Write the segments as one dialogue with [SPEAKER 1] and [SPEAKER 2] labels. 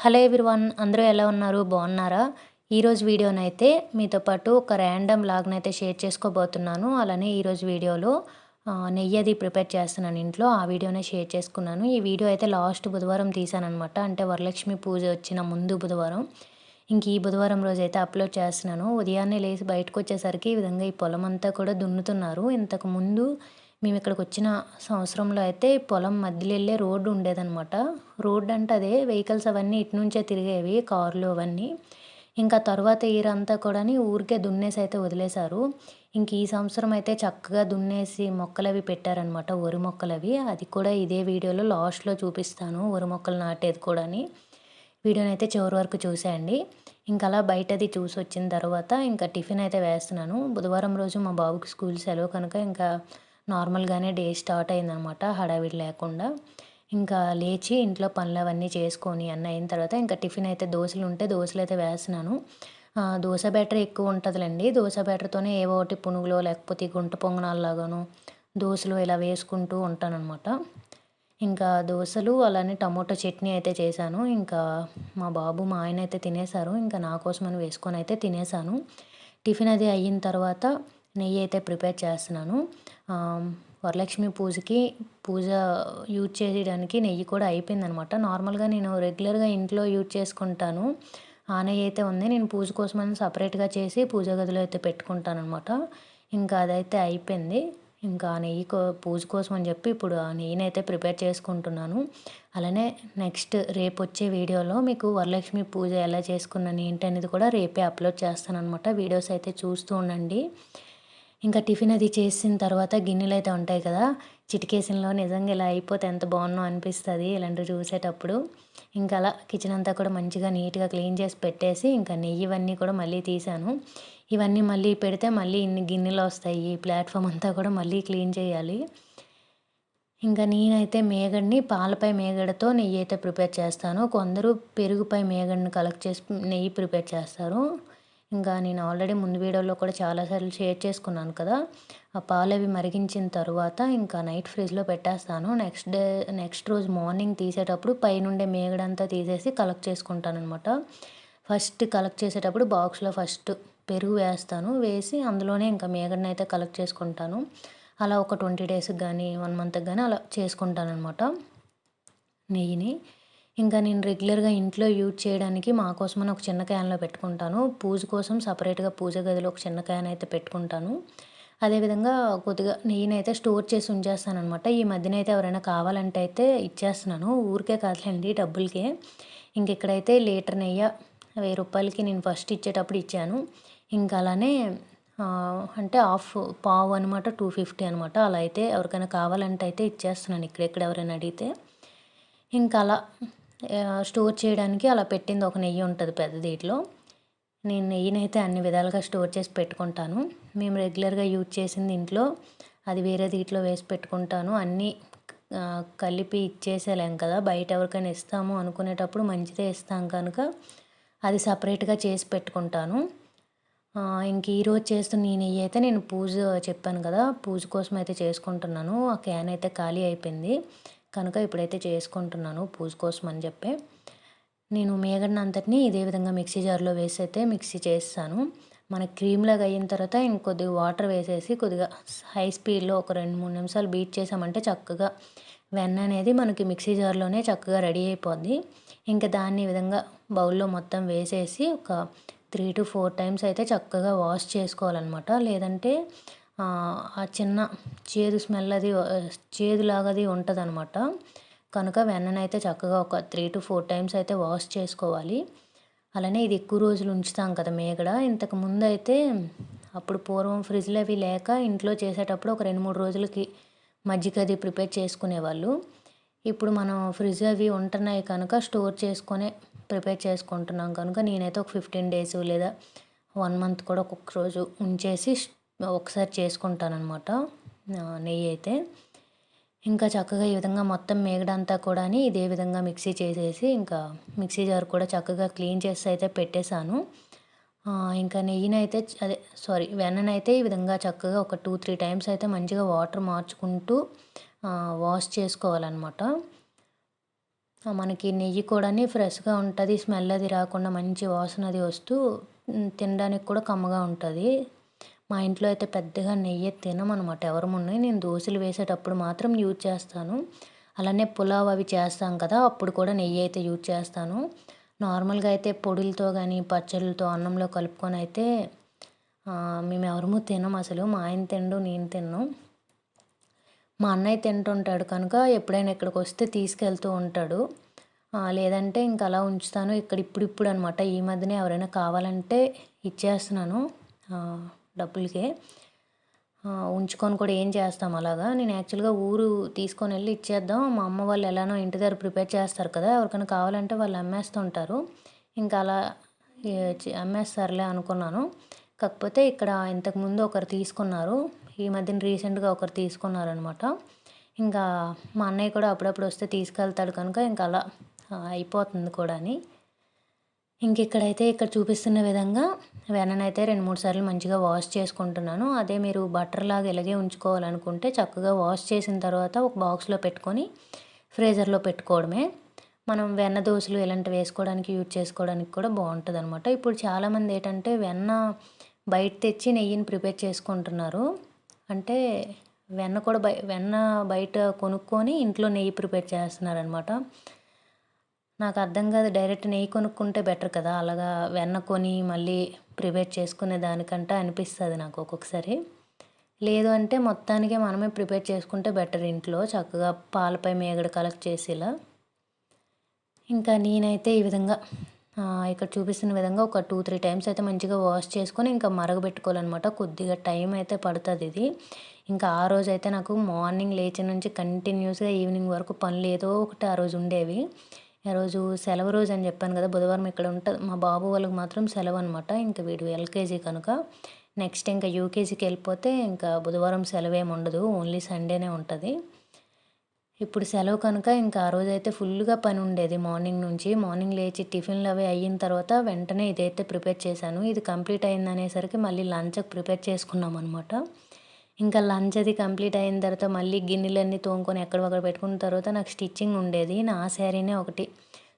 [SPEAKER 1] Hello everyone, అందరూ ఎలా ఉన్నారు? బాగున్నారా? ఈరోజు వీడియోనైతే మీతో పాటు ఒక ర్యాండమ్ లాగ్నైతే షేర్ చేసుకోబోతున్నాను. అలానే ఈరోజు వీడియోలో నెయ్యి అది ప్రిపేర్ చేస్తున్నాను ఇంట్లో. ఆ వీడియోనే షేర్ చేసుకున్నాను. ఈ వీడియో అయితే లాస్ట్ బుధవారం తీసాననమాట. అంటే వరలక్ష్మి పూజ వచ్చిన ముందు బుధవారం. ఇంక ఈ బుధవారం రోజైతే అప్లోడ్ చేస్తున్నాను. ఉదయాన్నే లేచి బయటకు వచ్చేసరికి ఈ విధంగా ఈ పొలం అంతా కూడా దున్నుతున్నారు. ఇంతకు ముందు మేము ఇక్కడికి వచ్చిన సంవత్సరంలో అయితే పొలం మధ్యలో వెళ్ళే రోడ్డు ఉండేదన్నమాట. రోడ్డు అంటే అదే వెహికల్స్ అవన్నీ ఇటు నుంచే తిరిగేవి, కార్లు అవన్నీ. ఇంకా తర్వాత ఇయర్ అంతా కూడా ఊరికే దున్నేసి అయితే వదిలేశారు. ఇంక ఈ సంవత్సరం అయితే చక్కగా దున్నేసి మొక్కలవి పెట్టారనమాట, వరి మొక్కలవి. అది కూడా ఇదే వీడియోలో లాస్ట్లో చూపిస్తాను, వరి మొక్కలు నాటేది కూడా. వీడియోనైతే చివరి వరకు చూసేయండి. ఇంకా అలా బయటది చూసి వచ్చిన తర్వాత ఇంకా టిఫిన్ అయితే వేస్తున్నాను. బుధవారం రోజు మా బాబుకి స్కూల్ సెలవు కనుక ఇంకా నార్మల్గానే డే స్టార్ట్ అయిందనమాట, హడావిడి లేకుండా. ఇంకా లేచి ఇంట్లో పనులు అవన్నీ చేసుకొని అన్నీ అయిన తర్వాత ఇంకా టిఫిన్ అయితే దోశలు ఉంటే దోశలు అయితే వేస్తున్నాను. దోశ బ్యాటర్ ఎక్కువ ఉంటుందిలేండి. దోశ బ్యాటర్తోనే ఏవో ఒకటి పునుగులో లేకపోతే గుంట పొంగనాల్లాగాను దోశలు ఇలా వేసుకుంటూ ఉంటానన్నమాట. ఇంకా దోశలు అలానే టమోటా చట్నీ అయితే చేశాను. ఇంకా మా బాబు మా ఆయన అయితే తినేశారు. ఇంకా నా కోసమని వేసుకొని అయితే తినేసాను. టిఫిన్ అది అయిన తర్వాత నెయ్యి అయితే ప్రిపేర్ చేస్తున్నాను. వరలక్ష్మి పూజ యూజ్ చేయడానికి నెయ్యి కూడా అయిపోయిందనమాట. నార్మల్గా నేను రెగ్యులర్గా ఇంట్లో యూజ్ చేసుకుంటాను. ఆ నెయ్యి అయితే ఉంది. నేను పూజ కోసమని సపరేట్గా చేసి పూజ గదిలో అయితే పెట్టుకుంటానమాట. ఇంకా అదైతే అయిపోయింది. ఇంకా పూజ కోసం అని చెప్పి ఇప్పుడు ఆ నెయ్యినైతే ప్రిపేర్ చేసుకుంటున్నాను. అలానే నెక్స్ట్ రేపు వచ్చే వీడియోలో మీకు వరలక్ష్మి పూజ ఎలా చేసుకున్నాను ఏంటి అనేది కూడా రేపే అప్లోడ్ చేస్తానన్నమాట. వీడియోస్ అయితే చూస్తూ ఉండండి. ఇంకా టిఫిన్ అది చేసిన తర్వాత గిన్నెలు అయితే ఉంటాయి కదా, చిటికేసినలో నిజంగా ఇలా అయిపోతే ఎంత బాగుందో అనిపిస్తుంది ఇలాంటివి చూసేటప్పుడు. ఇంకా అలా కిచెన్ అంతా కూడా మంచిగా నీట్గా క్లీన్ చేసి పెట్టేసి ఇంకా నెయ్యి ఇవన్నీ కూడా మళ్ళీ తీసాను. ఇవన్నీ మళ్ళీ పెడితే మళ్ళీ ఇన్ని గిన్నెలు వస్తాయి. ఈ ప్లాట్ఫామ్ అంతా కూడా మళ్ళీ క్లీన్ చేయాలి. ఇంకా నేనైతే మేగడని పాలపై మేగడతో నెయ్యి అయితే ప్రిపేర్ చేస్తాను. కొందరు పెరుగుపై మేగడని కలెక్ట్ చేసి నెయ్యి ప్రిపేర్ చేస్తారు. ఇంకా నేను ఆల్రెడీ ముందు వీడియోలో కూడా చాలాసార్లు షేర్ చేసుకున్నాను కదా. ఆ పాలు అవి మరిగించిన తర్వాత ఇంకా నైట్ ఫ్రిడ్జ్లో పెట్టేస్తాను. నెక్స్ట్ రోజు మార్నింగ్ తీసేటప్పుడు పైనుండే మేగడంతా తీసేసి కలెక్ట్ చేసుకుంటాను అనమాట. ఫస్ట్ కలెక్ట్ చేసేటప్పుడు బాక్స్లో ఫస్ట్ పెరుగు వేస్తాను. వేసి అందులోనే ఇంకా మేగడని అయితే కలెక్ట్ చేసుకుంటాను. అలా ఒక 20 డేస్కి కానీ 1 మంత్కి కానీ అలా చేసుకుంటానమాట నెయ్యిని. ఇంకా నేను రెగ్యులర్గా ఇంట్లో యూజ్ చేయడానికి మా కోసమని ఒక చిన్న క్యాన్లో పెట్టుకుంటాను. పూజ కోసం సపరేట్గా పూజ గదిలో ఒక చిన్న క్యాన్ అయితే పెట్టుకుంటాను. అదేవిధంగా కొద్దిగా నెయ్యిని అయితే స్టోర్ చేసి ఉంచేస్తానమాట. ఈ మధ్యన అయితే ఎవరైనా కావాలంటే అయితే ఇచ్చేస్తున్నాను. ఊరికే కాదులేండి, డబ్బులకే. ఇంక ఇక్కడైతే లీటర్ నెయ్యి 1000 రూపాయలకి నేను ఫస్ట్ ఇచ్చేటప్పుడు ఇచ్చాను. ఇంకా అలానే అంటే పావు అనమాట, 250 అనమాట. అలా అయితే ఎవరికైనా కావాలంటే అయితే ఇచ్చేస్తున్నాను ఇక్కడెక్కడ ఎవరైనా అడిగితే. ఇంకా అలా స్టోర్ చేయడానికి అలా పెట్టింది ఒక నెయ్యి ఉంటుంది పెద్ద దీంట్లో. నేను నెయ్యినైతే అన్ని విధాలుగా స్టోర్ చేసి పెట్టుకుంటాను. మేము రెగ్యులర్గా యూజ్ చేసింది ఇంట్లో, అది వేరే దీంట్లో వేసి పెట్టుకుంటాను. అన్నీ కలిపి ఇచ్చేసేలేం కదా, బయట ఎవరికైనా ఇస్తాము అనుకునేటప్పుడు మంచిదే ఇస్తాం కనుక అది సపరేట్గా చేసి పెట్టుకుంటాను. ఇంక ఈరోజు చేస్తున్న ఈ నెయ్యి అయితే నేను పూజ చెప్పాను కదా, పూజ కోసం అయితే చేసుకుంటున్నాను. ఆ క్యాన్ అయితే ఖాళీ అయిపోయింది కనుక ఇప్పుడైతే చేసుకుంటున్నాను పూజ కోసం అని చెప్పి. నేను మేగడని అంతటిని ఇదే విధంగా మిక్సీ జార్లో వేసి అయితే మిక్సీ చేస్తాను. మనకి క్రీమ్లాగా అయిన తర్వాత ఇంకొద్దిగా వాటర్ వేసేసి కొద్దిగా హై స్పీడ్లో ఒక 2-3 నిమిషాలు బీట్ చేసామంటే చక్కగా వెన్న అనేది మనకి మిక్సీ జార్లోనే చక్కగా రెడీ అయిపోద్ది. ఇంకా దాన్ని ఈ విధంగా బౌల్లో మొత్తం వేసేసి ఒక 3-4 టైమ్స్ అయితే చక్కగా వాష్ చేసుకోవాలన్నమాట. లేదంటే ఆ చిన్న చేదు స్మెల్ అది చేదులాగది ఉంటుందన్నమాట. కనుక వెన్ననైతే చక్కగా ఒక 3-4 టైమ్స్ అయితే వాష్ చేసుకోవాలి. అలానే ఇది ఎక్కువ రోజులు ఉంచుతాం కదా మేగడ. ఇంతకుముందు అయితే అప్పుడు పూర్వం ఫ్రిడ్జ్లు అవి లేక ఇంట్లో చేసేటప్పుడు ఒక 2-3 రోజులకి మజ్జిగ అది ప్రిపేర్ చేసుకునేవాళ్ళు. ఇప్పుడు మనం ఫ్రిడ్జ్ అవి ఉంటున్నాయి కనుక స్టోర్ చేసుకొని ప్రిపేర్ చేసుకుంటున్నాం కనుక నేనైతే ఒక 15 డేస్ లేదా 1 మంత్ కూడా ఒక్కొక్క రోజు ఉంచేసి ఒకసారి చేసుకుంటానమాట నెయ్యి అయితే. ఇంకా చక్కగా ఈ విధంగా మొత్తం మేగడంతా కూడా ఇదే విధంగా మిక్సీ చేసేసి ఇంకా మిక్సీ జార్ కూడా చక్కగా క్లీన్ చేసి అయితే పెట్టేశాను. ఇంకా నెయ్యినైతే వెన్ననైతే ఈ విధంగా చక్కగా ఒక 2-3 టైమ్స్ అయితే మంచిగా వాటర్ మార్చుకుంటూ వాష్ చేసుకోవాలన్నమాట. మనకి నెయ్యి కూడాని ఫ్రెష్‌గా ఉంటది. స్మెల్ అది రాకుండా మంచి వాసన అది వస్తూ తినడానికి కూడా కమ్మగా ఉంటది. మా ఇంట్లో అయితే పెద్దగా నెయ్యి తినమనమాట ఎవరముని. నేను దోసలు వేసేటప్పుడు మాత్రం యూజ్ చేస్తాను. అలానే పులావ్ అవి చేస్తాం కదా! అప్పుడు కూడా నెయ్యి అయితే యూజ్ చేస్తాను. నార్మల్‌గా అయితే పొడులతో గానీ, పచ్చళ్ళతో అన్నంలో కలుపుకొని అయితే మేమెవరము తినం అసలు. మా ఆయన తినడు, నేను తినను. మా అన్నయ్య తింటుంటాడు కనుక ఎప్పుడైనా ఇక్కడికొస్తే తీసుకెళ్తూ ఉంటాడు. లేదంటే ఇంక అలా ఉంచుతాను. ఇక్కడ ఇప్పుడిప్పుడు అనమాట. ఈ మధ్యనే ఎవరైనా కావాలంటే ఇచ్చేస్తున్నాను డబ్బులకే. ఉంచుకొని కూడా ఏం చేస్తాం అలాగా. నేను యాక్చువల్‌గా ఊరు తీసుకొనెళ్ళి ఇచ్చేద్దాం. మా అమ్మ వాళ్ళు ఎలానో ఇంటి దగ్గర ప్రిపేర్ చేస్తారు కదా! ఎవరికైనా కావాలంటే వాళ్ళు అమ్మేస్తుంటారు. ఇంకా అలా అమ్మేస్తారులే అనుకున్నాను. కాకపోతే ఇక్కడ ఇంతకుముందు ఒకరు తీసుకున్నారు. ఈ మధ్యన రీసెంట్‌గా ఒకరు తీసుకున్నారనమాట. ఇంకా మా అన్నయ్య కూడా అప్పుడప్పుడు వస్తే తీసుకెళ్తాడు కనుక ఇంక అలా అయిపోతుంది కూడాని. ఇంకిక్కడైతే ఇక్కడ చూపిస్తున్న విధంగా వెన్ననైతే 2, 3 సార్లు మంచిగా వాష్ చేసుకుంటున్నాను. అదే మీరు బటర్‌లాగా ఇలాగే ఉంచుకోవాలనుకుంటే చక్కగా వాష్ చేసిన తర్వాత ఒక బాక్స్‌లో పెట్టుకొని ఫ్రీజర్‌లో పెట్టుకోవడమే. మనం వెన్న దోసలు ఇలాంటివి వేసుకోవడానికి యూజ్ చేసుకోవడానికి కూడా బావుంటదనమాట. ఇప్పుడు చాలామంది ఏంటంటే వెన్న బయట తెచ్చి నెయ్యిని ప్రిపేర్ చేసుకుంటున్నారు. అంటే వెన్న బయట కొనుక్కొని ఇంట్లో నెయ్యి ప్రిపేర్ చేస్తున్నారనమాట. నాకు అర్థం కాదు. డైరెక్ట్ నెయ్యి కొనుక్కుంటే బెటర్ కదా! అలాగా వెన్న కొని మళ్ళీ ప్రిపేర్ చేసుకునే దానికంటే అనిపిస్తది నాకు ఒక్కొక్కసారి. లేదు అంటే మొత్తానికే మనమే ప్రిపేర్ చేసుకుంటే బెటర్ ఇంట్లో చక్కగా పాలపై మీగడ కలెక్ట్ చేసి ఇలా. ఇంకా నేనైతే ఈ విధంగా ఇక్కడ చూపిస్తున్న విధంగా ఒక 2, 3 టైమ్స్ అయితే మంచిగా వాష్ చేసుకొని ఇంకా మరగబెట్టుకోవాలనమాట. కొద్దిగా టైం అయితే పడుతుంది ఇది. ఇంకా ఆ రోజైతే నాకు మార్నింగ్ లేచిన నుంచి కంటిన్యూస్‌గా ఈవినింగ్ వరకు పనులు ఏదో ఒకటి ఆ రోజు ఉండేవి. ఆ రోజు సెలవు రోజు అని చెప్పాను కదా! బుధవారం ఇక్కడ ఉంటది. మా బాబు వాళ్ళకి మాత్రం సెలవనమాట. ఇంక వీడు ఎల్‌కేజీ కనుక. నెక్స్ట్ ఇంకా యూకేజీకెళ్ళిపోతే ఇంకా బుధవారం సెలవేముండదు. ఓన్లీ సండేనే ఉంటది. ఇప్పుడు సెలవు కనుక ఇంకా ఆ రోజైతే ఫుల్‌గా పనుండేది మార్నింగ్ నుంచి. మార్నింగ్ లేచి టిఫిన్‌లు అవి అయిన తర్వాత వెంటనే ఇదైతే ప్రిపేర్ చేశాను. ఇది కంప్లీట్ అయిందనేసరికి మళ్ళీ లంచ్‌కి ప్రిపేర్ చేసుకున్నామనమాట. ఇంకా లంచ్ అది కంప్లీట్ అయిన తర్వాత మళ్ళీ గిన్నెలన్నీ తోముకొని ఎక్కడివక్కడ పెట్టుకున్న తర్వాత నాకు స్టిచ్చింగ్ ఉండేది. నా శారీనే ఒకటి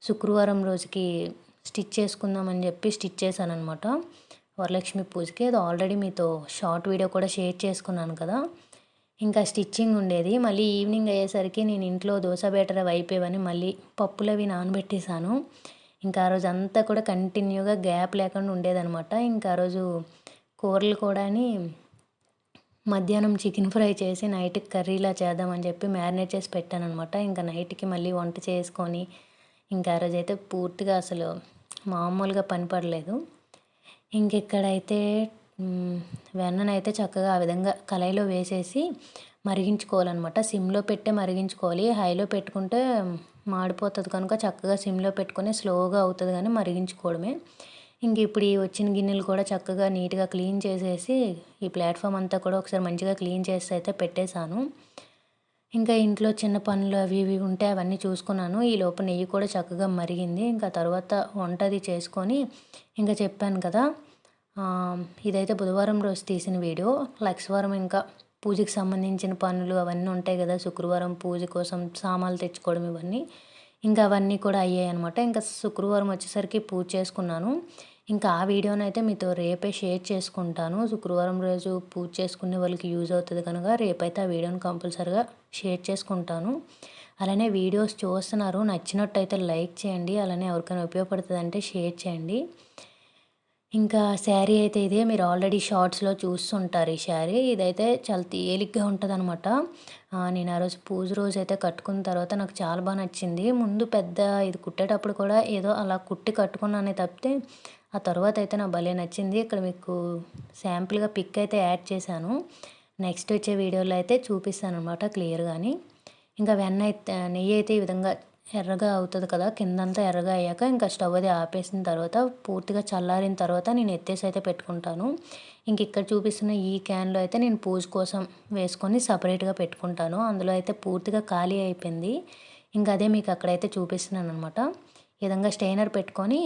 [SPEAKER 1] శుక్రవారం రోజుకి స్టిచ్ చేసుకుందామని చెప్పి స్టిచ్ చేశాననమాట. వరలక్ష్మి పూజకి. అది ఆల్రెడీ మీతో షార్ట్ వీడియో కూడా షేర్ చేసుకున్నాను కదా! ఇంకా స్టిచ్చింగ్ ఉండేది. మళ్ళీ ఈవినింగ్ అయ్యేసరికి నేను ఇంట్లో దోస బ్యాటర్ అవి అయిపోయేవని మళ్ళీ పప్పులవి నానబెట్టేసాను. ఇంకా ఆ రోజంతా కూడా కంటిన్యూగా గ్యాప్ లేకుండా ఉండేదనమాట. ఇంకా ఆ రోజు కూరలు కూడాని మధ్యాహ్నం చికెన్ ఫ్రై చేసి నైట్‌కి కర్రీలా చేద్దామని చెప్పి మ్యారినేట్ చేసి పెట్టాననమాట. ఇంకా నైట్‌కి మళ్ళీ వంట చేసుకొని ఇంకా ఆ రోజైతే పూర్తిగా అసలు మామూలుగా పని పడలేదు. ఇంకిక్కడైతే వెన్ననైతే చక్కగా ఆ విధంగా కళాయిలో వేసేసి మరిగించుకోవాలనమాట. సిమ్‌లో పెట్టే మరిగించుకోవాలి. హైలో పెట్టుకుంటే మాడిపోతది కనుక చక్కగా సిమ్‌లో పెట్టుకొని స్లోగా అవుతది గానీ మరిగించుకోవడమే. ఇంక ఇప్పుడు ఈ వచ్చిన గిన్నెలు కూడా చక్కగా నీట్‌గా క్లీన్ చేసేసి ఈ ప్లాట్‌ఫామ్ అంతా కూడా ఒకసారి మంచిగా క్లీన్ చేసి అయితే పెట్టేశాను. ఇంకా ఇంట్లో చిన్న పనులు అవి ఇవి ఉంటే అవన్నీ చూసుకున్నాను. ఈలోపు నెయ్యి కూడా చక్కగా మరిగింది. ఇంకా తర్వాత వంట అది చేసుకొని ఇంకా చెప్పాను కదా! ఇదైతే బుధవారం రోజు తీసిన వీడియో. లక్షవారం ఇంకా పూజకి సంబంధించిన పనులు అవన్నీ ఉంటాయి కదా! శుక్రవారం పూజ కోసం సామాన్లు తెచ్చుకోవడం ఇవన్నీ. ఇంకా అవన్నీ కూడా అయ్యాయన్నమాట. ఇంకా శుక్రవారం వచ్చేసరికి పూజ చేసుకున్నాను. ఇంకా ఆ వీడియోనైతే మీతో రేపే షేర్ చేసుకుంటాను. శుక్రవారం రోజు పూజ చేసుకునే వాళ్ళకి యూజ్ అవుతది కనుక రేపైతే ఆ వీడియోని కంపల్సరీగా షేర్ చేసుకుంటాను. అలానే వీడియోస్ చూస్తున్నారు. నచ్చినట్టయితే లైక్ చేయండి. అలానే ఎవరికైనా ఉపయోగపడుతదంటే షేర్ చేయండి. ఇంకా శారీ అయితే ఇదే. మీరు ఆల్రెడీ షార్ట్స్‌లో చూస్తుంటారు ఈ శారీ. ఇదైతే చాలా తేలిగ్గా ఉంటదనమాట. నేను ఆ రోజు పూజ రోజైతే కట్టుకున్న తర్వాత నాకు చాలా నచ్చింది. ముందు పెద్ద ఇది కుట్టేటప్పుడు కూడా ఏదో అలా కుట్టి కట్టుకున్నానే తప్పితే, ఆ తర్వాతయితే నాకు భలే నచ్చింది. ఇక్కడ మీకు శాంపుల్‌గా పిక్ అయితే యాడ్ చేశాను. నెక్స్ట్ వచ్చే వీడియోలో అయితే చూపిస్తాననమాట క్లియర్‌గాని. ఇంకా నెయ్యయితే ఈ విధంగా ఎర్రగా అవుతది కదా! కిందంతా ఎర్రగా అయ్యాక ఇంకా స్టవ్ అది ఆపేసిన తర్వాత పూర్తిగా చల్లారిన తర్వాత నేను ఎత్తేసి అయితే పెట్టుకుంటాను. ఇక్కడ చూపిస్తున్న ఈ క్యాన్‌లో అయితే నేను పూజ కోసం వేసుకొని సపరేట్‌గా పెట్టుకుంటాను. అందులో అయితే పూర్తిగా ఖాళీ అయిపోయింది. అదే మీకు అక్కడైతే చూపిస్తున్నాననమాట. ఈ విధంగా స్ట్రెయినర్ పెట్టుకొని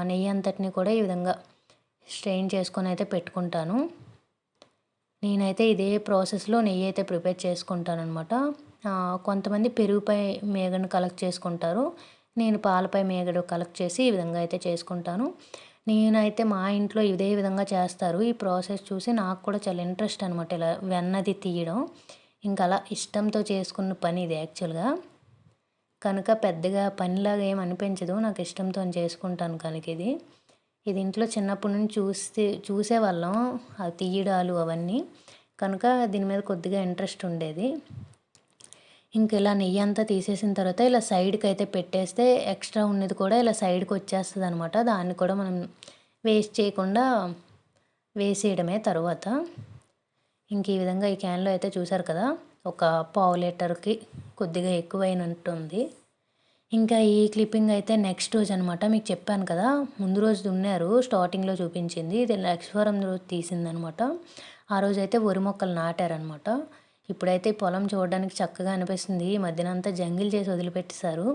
[SPEAKER 1] నెయ్యి అంతటిని కూడా ఈ విధంగా స్ట్రెయిన్ చేసుకొని అయితే పెట్టుకుంటాను. నేనైతే ఇదే ప్రాసెస్‌లో నెయ్యి అయితే ప్రిపేర్ చేసుకుంటాననమాట. కొంతమంది పెరుగుపై మేగడను కలెక్ట్ చేసుకుంటారు. నేను పాలపై మేగడ కలెక్ట్ చేసి ఈ విధంగా అయితే చేసుకుంటాను. నేనైతే మా ఇంట్లో ఇదే విధంగా చేస్తారు. ఈ ప్రాసెస్ చూసి నాకు కూడా చాలా ఇంట్రెస్ట్ అనమాట ఇలా వెన్నది తీయడం. ఇంకా అలా ఇష్టంతో చేసుకున్న పని ఇది యాక్చువల్‌గా. కనుక పెద్దగా పనిలాగా ఏమి అనిపించదు. నాకు ఇష్టంతో చేసుకుంటాను కనుక ఇది. ఇది ఇంట్లో చిన్నప్పటి నుంచి చూసేవాళ్ళం అది తీయడాలు అవన్నీ. కనుక దీని మీద కొద్దిగా ఇంట్రెస్ట్ ఉండేది. ఇంక ఇలా నెయ్యి అంతా తీసేసిన తర్వాత ఇలా సైడ్కి అయితే పెట్టేస్తే ఎక్స్ట్రా ఉన్నది కూడా ఇలా సైడ్కి వచ్చేస్తుంది అనమాట. దాన్ని కూడా మనం వేస్ట్ చేయకుండా వేసేయడమే తర్వాత. ఇంక ఈ విధంగా ఈ క్యాన్లో అయితే చూసారు కదా, ఒక పావు లీటర్కి కొద్దిగా ఎక్కువైనట్టుంది. ఇంకా ఈ క్లిప్పింగ్ అయితే నెక్స్ట్ రోజు అనమాట. మీకు చెప్పాను కదా, ముందు రోజు దున్నారు, స్టార్టింగ్లో చూపించింది. ఇది నెక్స్ట్ వారం రోజు తీసిందనమాట. ఆ రోజైతే వరి మొక్కలు నాటారనమాట. ఇప్పుడైతే పొలం చూడడానికి చక్కగా అనిపిస్తుంది. ఈ మధ్యన అంతా జంగిల్ చేసి వదిలిపెట్టేశారు.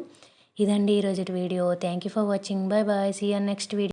[SPEAKER 1] ఇదండి ఈరోజు video. Thank you for watching. Bye bye. See you next video.